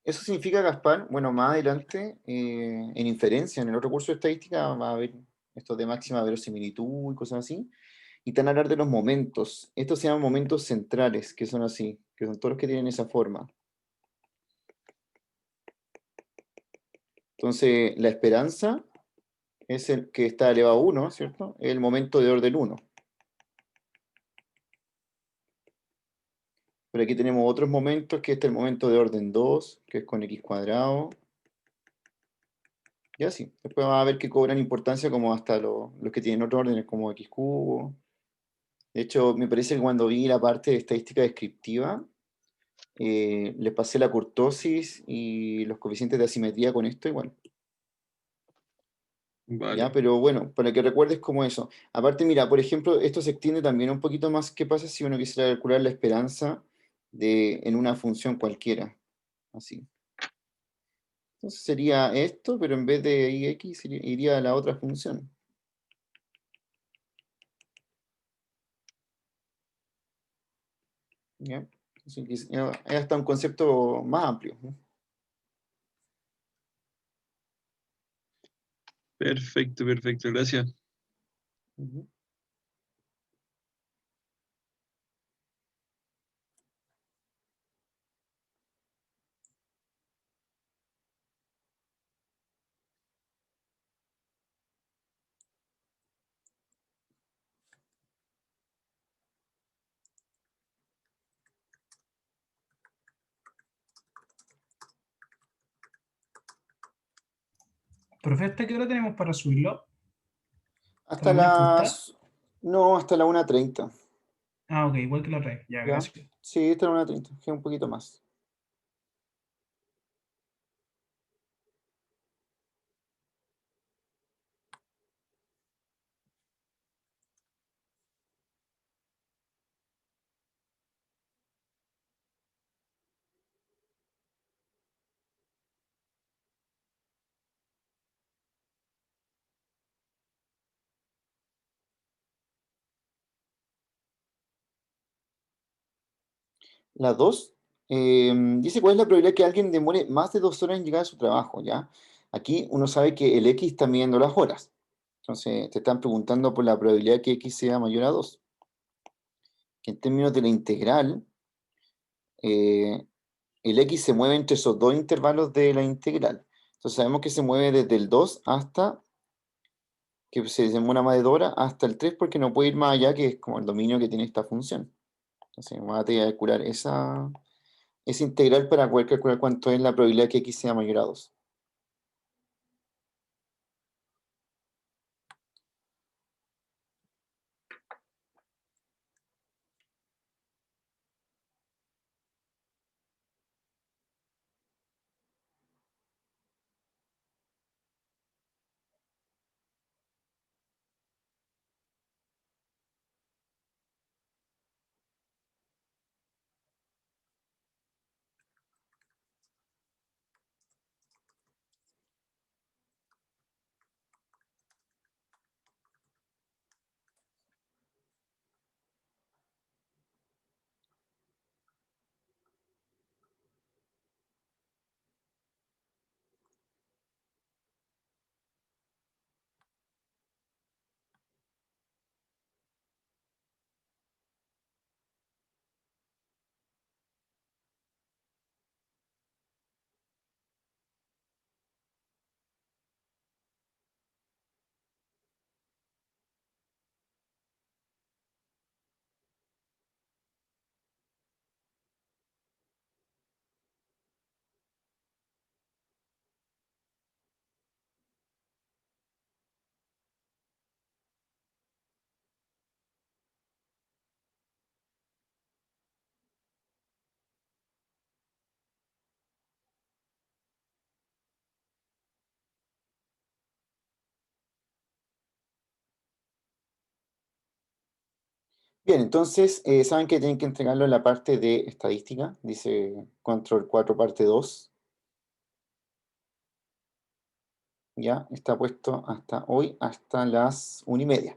Speaker 1: Eso significa, Gaspar, bueno, más adelante, en inferencia, en el otro curso de estadística, va a haber estos de máxima verosimilitud y cosas así, y te van a hablar de los momentos. Estos se llaman momentos centrales, que son así, que son todos los que tienen esa forma. Entonces, la esperanza es el que está elevado a 1, ¿cierto? Es el momento de orden 1. Pero aquí tenemos otros momentos, que este es el momento de orden 2, que es con x cuadrado. Y así. Después va a ver que cobran importancia como hasta los que tienen otros órdenes, como x cubo. De hecho, me parece que cuando vi la parte de estadística descriptiva, les pasé la kurtosis y los coeficientes de asimetría con esto igual. ¿Ya?
Speaker 4: Vale.
Speaker 1: Pero bueno, para que recuerdes como eso. Aparte, mira, por ejemplo, esto se extiende también un poquito más. ¿Qué pasa si uno quisiera calcular la esperanza en una función cualquiera? Así. Entonces sería esto, pero en vez de ix iría a la otra función. ¿Ya? Así que es hasta un concepto más amplio, ¿no?
Speaker 4: Perfecto, perfecto, gracias.
Speaker 1: Ujú.
Speaker 7: Profe, ¿hasta qué hora tenemos para subirlo? ¿Hasta
Speaker 1: Hasta
Speaker 7: la 1:30?
Speaker 1: las... No, hasta la 1:30.
Speaker 7: Ah, ok, igual que la otra vez. Ya,
Speaker 1: ¿Ya?
Speaker 7: gracias.
Speaker 1: Sí, hasta la 1:30, que es un poquito más. La 2 dice cuál es la probabilidad que alguien demore más de 2 horas en llegar a su trabajo, ¿ya? Aquí uno sabe que el x está midiendo las horas. Entonces te están preguntando por la probabilidad que x sea mayor a 2. Que en términos de la integral, eh, el x se mueve entre esos dos intervalos de la integral. Entonces sabemos que se mueve desde el 2 hasta, que se demora más de 2 horas, hasta el 3 porque no puede ir más allá, que es como el dominio que tiene esta función. Entonces vamos a tener que calcular esa integral para poder calcular cuánto es la probabilidad que x sea mayor a 2. Bien, entonces, saben que tienen que entregarlo en la parte de estadística, dice control 4, parte 2. Ya está puesto hasta hoy, hasta las 1:30.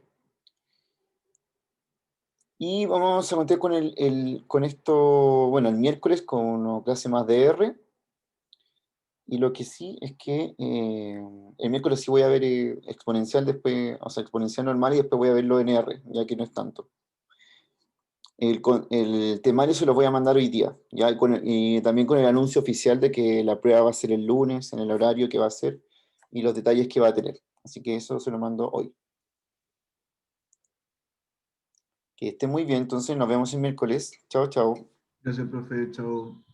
Speaker 1: Y vamos a contar con esto, bueno, el miércoles con una clase más de R. Y lo que sí es que el miércoles sí voy a ver exponencial después, o sea, exponencial normal y después voy a verlo en R, ya que no es tanto. El temario se lo voy a mandar hoy día, ya y también con el anuncio oficial de que la prueba va a ser el lunes, en el horario que va a ser, y los detalles que va a tener. Así que eso se lo mando hoy. Que esté muy bien, entonces nos vemos el miércoles. Chao, chao.
Speaker 6: Gracias, profe. Chao.